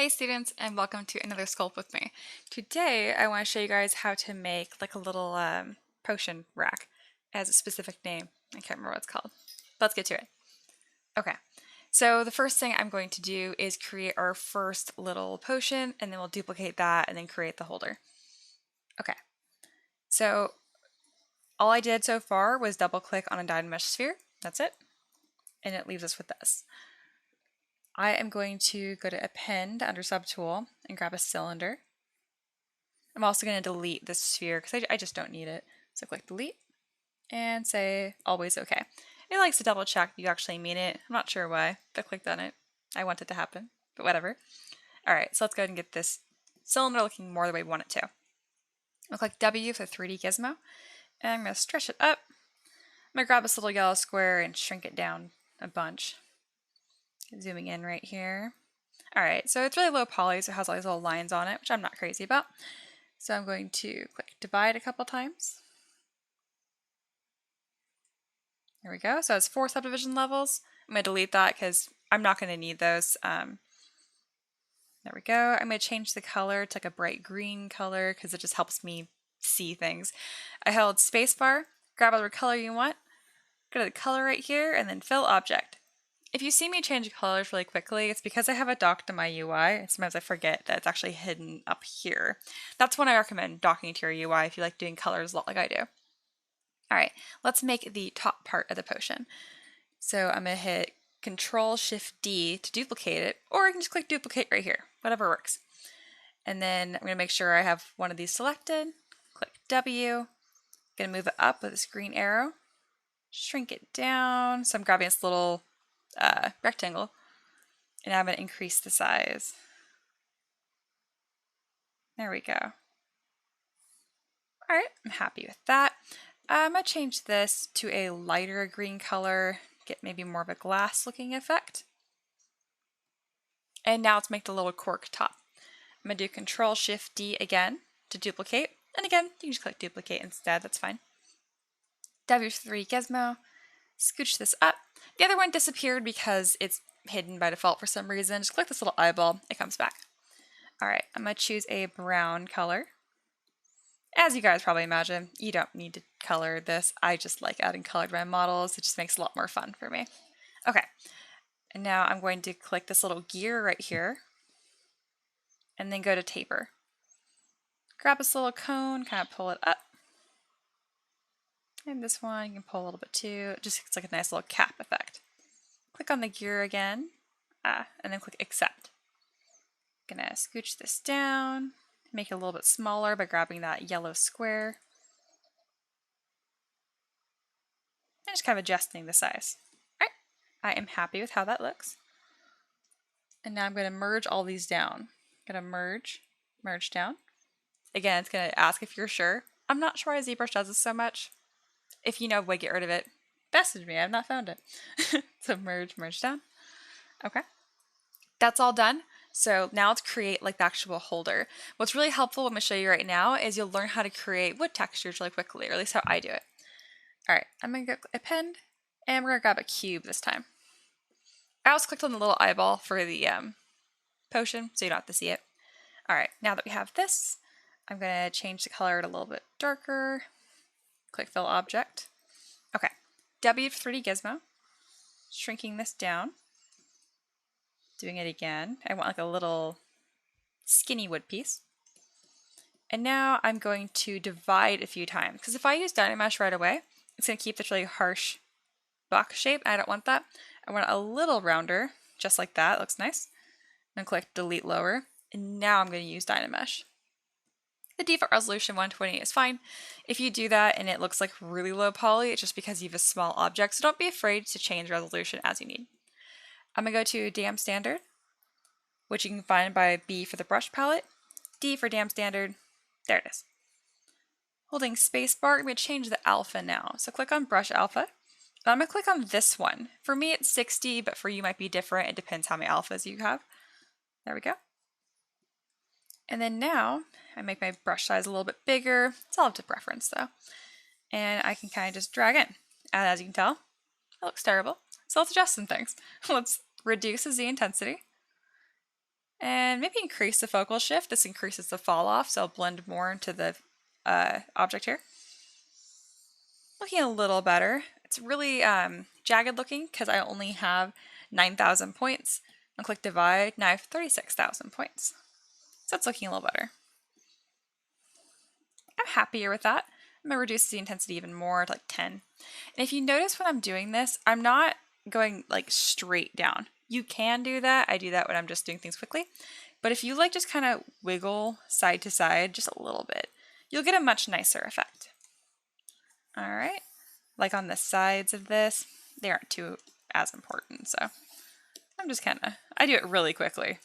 Hey students, and welcome to another Sculpt with me. Today I want to show you guys how to make like a little potion rack. It has a specific name. I can't remember what it's called. But let's get to it. Okay, so the first thing I'm going to do is create our first little potion, and then we'll duplicate that and then create the holder. Okay, so all I did so far was double click on a Dynamesh sphere. That's it. And it leaves us with this. I am going to go to Append under Subtool and grab a cylinder. I'm also going to delete this sphere because I just don't need it. So click delete and say always okay. It likes to double check you actually mean it. I'm not sure why, but I clicked on it. I want it to happen, but whatever. Alright, so let's go ahead and get this cylinder looking more the way we want it to. I'll click W for 3D gizmo, and I'm going to stretch it up. I'm going to grab this little yellow square and shrink it down a bunch. Zooming in right here. Alright, so it's really low poly, so it has all these little lines on it, which I'm not crazy about. So I'm going to click divide a couple times. There we go. So it's 4 subdivision levels. I'm going to delete that because I'm not going to need those. There we go. I'm going to change the color to like a bright green color because it just helps me see things. I held spacebar, grab whatever color you want, go to the color right here, and then fill object. If you see me change colors really quickly, it's because I have it docked to my UI, and sometimes I forget that it's actually hidden up here. That's when I recommend docking to your UI if you like doing colors a lot like I do. Alright, let's make the top part of the potion. So I'm going to hit Control-Shift-D to duplicate it, or I can just click duplicate right here, whatever works. And then I'm going to make sure I have one of these selected, click W, I'm going to move it up with this green arrow, shrink it down, so I'm grabbing this little rectangle, and I'm going to increase the size. There we go. Alright, I'm happy with that. I'm going to change this to a lighter green color, get maybe more of a glass looking effect. And now let's make the little cork top. I'm going to do Control-Shift-D again to duplicate, and again, you can just click duplicate instead, that's fine. W3 gizmo, scooch this up. The other one disappeared because it's hidden by default for some reason. Just click this little eyeball, it comes back. Alright, I'm going to choose a brown color. As you guys probably imagine, you don't need to color this. I just like adding color to my models. It just makes it a lot more fun for me. Okay, and now I'm going to click this little gear right here, and then go to taper. Grab this little cone, kind of pull it up. And this one you can pull a little bit too. It just looks like a nice little cap effect. Click on the gear again, and then click accept. Gonna scooch this down, make it a little bit smaller by grabbing that yellow square. And just kind of adjusting the size. Alright, I am happy with how that looks. And now I'm going to merge all these down. I'm going to merge down. Again, it's going to ask if you're sure. I'm not sure why ZBrush does this so much. If you know a way to get rid of it, message me. I've not found it. So merge down. Okay. That's all done. So now let's create like the actual holder. What's really helpful, I'm going to show you right now, is you'll learn how to create wood textures really quickly, or at least how I do it. Alright, I'm going to go append, and we're going to grab a cube this time. I also clicked on the little eyeball for the potion, so you don't have to see it. Alright, now that we have this, I'm going to change the color to a little bit darker. Click fill object. Okay, W for 3D gizmo, shrinking this down. Doing it again. I want like a little skinny wood piece. And now I'm going to divide a few times, because if I use Dynamesh right away, it's going to keep this really harsh box shape. I don't want that. I want it a little rounder, just like that. It looks nice. I'm going to click delete lower, and now I'm going to use Dynamesh. The default resolution 120 is fine. If you do that and it looks like really low poly, it's just because you have a small object, so don't be afraid to change resolution as you need. I'm going to go to Dam Standard, which you can find by B for the brush palette, D for Dam Standard. There it is. Holding spacebar, I'm going to change the alpha now. So click on Brush Alpha. I'm going to click on this one. For me it's 60, but for you might be different. It depends how many alphas you have. There we go. And then now I make my brush size a little bit bigger. It's all up to preference though. And I can kind of just drag in. And as you can tell, it looks terrible. So let's adjust some things. Let's reduce the Z intensity. And and maybe increase the focal shift. This increases the fall off, so I'll blend more into the object here. Looking a little better. It's really jagged looking because I only have 9,000 points. I'll click divide, now I have 36,000 points. So it's looking a little better. I'm happier with that. I'm going to reduce the intensity even more to like 10. And if you notice when I'm doing this, I'm not going like straight down. You can do that. I do that when I'm just doing things quickly. But if you like just kind of wiggle side to side just a little bit, you'll get a much nicer effect. All right, like on the sides of this, they aren't too as important. So I'm just I do it really quickly.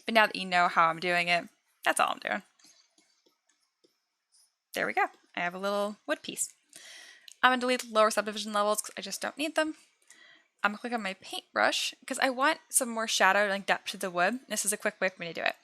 But now that you know how I'm doing it, that's all I'm doing. There we go. I have a little wood piece. I'm going to delete the lower subdivision levels because I just don't need them. I'm going to click on my paintbrush because I want some more shadow and depth to the wood. This is a quick way for me to do it.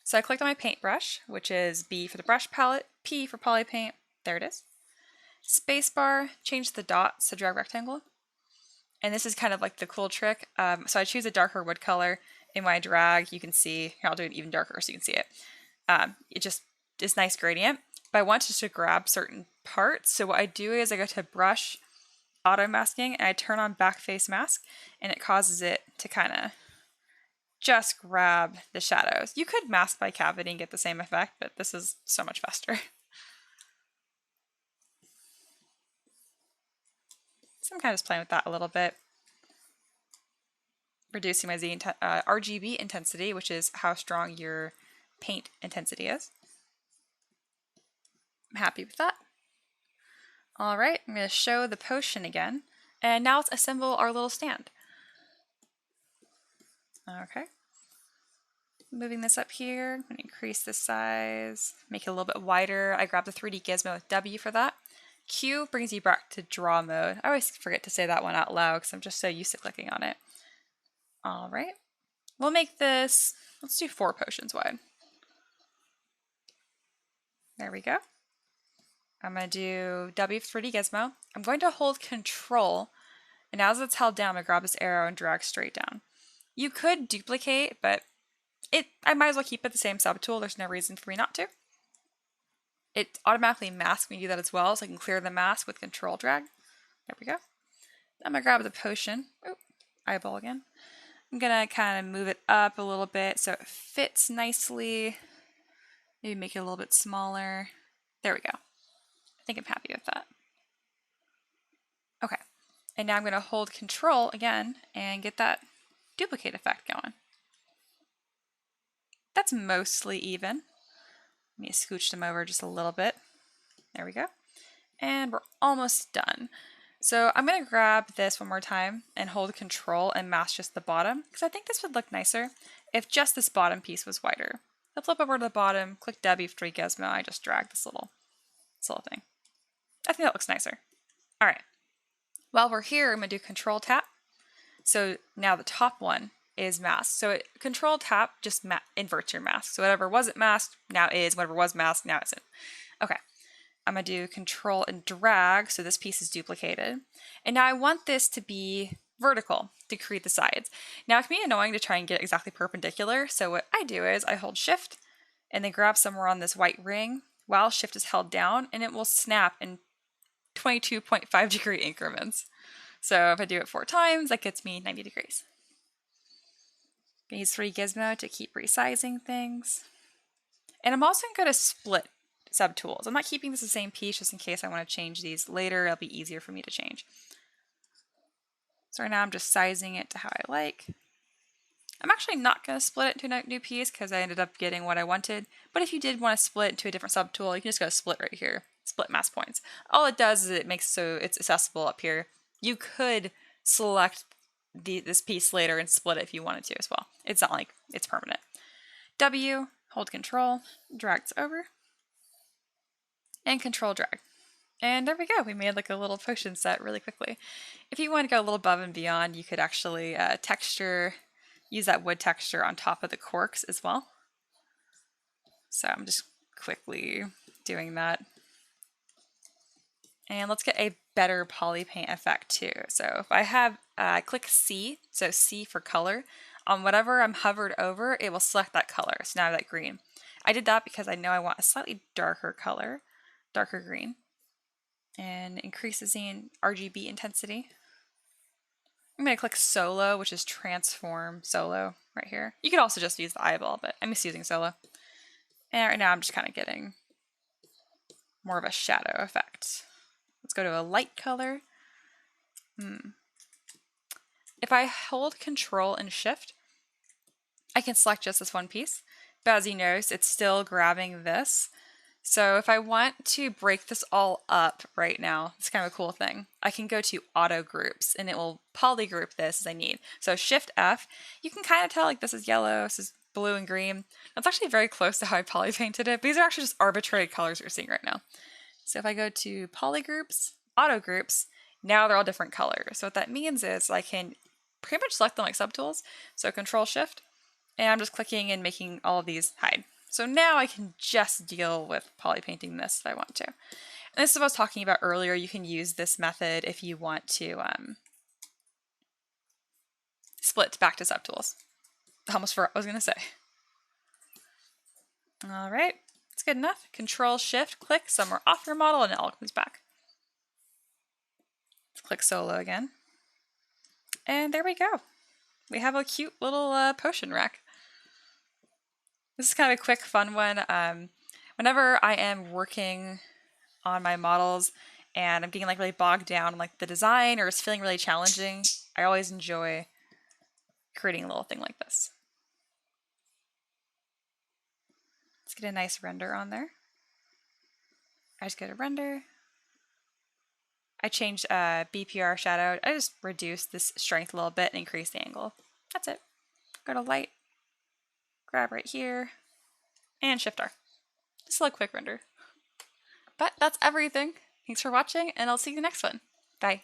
So I clicked on my paintbrush, which is B for the brush palette, P for poly paint. There it is. Spacebar, change the dots to drag rectangle. And this is kind of like the cool trick. So I choose a darker wood color. In my drag, you can see, here I'll do it even darker so you can see it. It just is nice gradient. But I want to grab certain parts. So what I do is I go to brush, auto masking, and I turn on back face mask, and it causes it to kind of just grab the shadows. You could mask by cavity and get the same effect, but this is so much faster. So I'm kind of just playing with that a little bit. Reducing my RGB intensity, which is how strong your paint intensity is. I'm happy with that. All right, I'm going to show the potion again. And now let's assemble our little stand. Okay. Moving this up here, I'm going to increase the size, make it a little bit wider. I grabbed the 3D gizmo with W for that. Q brings you back to draw mode. I always forget to say that one out loud because I'm just so used to clicking on it. All right. We'll make this, let's do 4 potions wide. There we go. I'm going to do W for 3D gizmo. I'm going to hold Control, and as it's held down, I'm going to grab this arrow and drag straight down. You could duplicate, but I might as well keep it the same subtool. There's no reason for me not to. It automatically masks when you do that as well, so I can clear the mask with Control drag. There we go. I'm going to grab the potion. Oop, eyeball again. I'm going to kind of move it up a little bit so it fits nicely. Maybe make it a little bit smaller. There we go. I think I'm happy with that. Okay, and now I'm going to hold Control again and get that duplicate effect going. That's mostly even. Let me scooch them over just a little bit. There we go. And we're almost done. So I'm going to grab this one more time and hold Control and mask just the bottom because I think this would look nicer if just this bottom piece was wider. I'll flip over to the bottom, click W for 3D gizmo, I just drag this little thing. I think that looks nicer. All right. While we're here, I'm going to do Control Tap. So now the top one is masked. So Control Tap just inverts your mask. So whatever wasn't masked now is, whatever was masked now isn't. Okay. I'm going to do Control and drag so this piece is duplicated. And now I want this to be vertical to create the sides. Now it can be annoying to try and get exactly perpendicular. So what I do is I hold Shift and then grab somewhere on this white ring while Shift is held down, and it will snap in 22.5 degree increments. So if I do it 4 times, that gets me 90 degrees. I'm going to use 3D gizmo to keep resizing things. And I'm also going to split subtools. I'm not keeping this the same piece just in case I want to change these later. It'll be easier for me to change. So right now I'm just sizing it to how I like. I'm actually not going to split it into a new piece because I ended up getting what I wanted. But if you did want to split it into a different subtool, you can just go split right here. Split mask points. All it does is it makes so it's accessible up here. You could select this piece later and split it if you wanted to as well. It's not like it's permanent. W, hold Control, drag this over, and Control drag. And there we go. We made like a little potion set really quickly. If you want to go a little above and beyond, you could actually use that wood texture on top of the corks as well. So I'm just quickly doing that. And let's get a better poly paint effect too. So if I have, click C, so C for color, on whatever I'm hovered over, it will select that color. So now I have that green. I did that because I know I want a slightly darker color, darker green, and increase the scene RGB intensity. I'm going to click solo, which is transform solo right here. You could also just use the eyeball, but I'm just using solo. And right now I'm just kind of getting more of a shadow effect. Let's go to a light color. If I hold Control and Shift, I can select just this one piece. But as you notice, it's still grabbing this. So if I want to break this all up right now, it's kind of a cool thing. I can go to Auto Groups and it will polygroup this as I need. So Shift F, you can kind of tell like this is yellow, this is blue and green. That's actually very close to how I poly painted it. But these are actually just arbitrary colors we're seeing right now. So if I go to Polygroups, Auto Groups, now they're all different colors. So what that means is I can pretty much select them like subtools. So Control Shift, and I'm just clicking and making all of these hide. So now I can just deal with poly painting this if I want to. And this is what I was talking about earlier. You can use this method if you want to split back to subtools. I almost forgot what I was going to say. All right, it's good enough. Control Shift, click somewhere off your model, and it all comes back. Let's click solo again. And there we go. We have a cute little potion rack. This is kind of a quick, fun one. Whenever I am working on my models and I'm getting like really bogged down in like the design or it's feeling really challenging, I always enjoy creating a little thing like this. Let's get a nice render on there. I just go to render. I changed BPR shadow. I just reduced this strength a little bit and increased the angle. That's it. Go to light, grab right here, and Shift R. Just a little quick render. But that's everything. Thanks for watching, and I'll see you in the next one. Bye.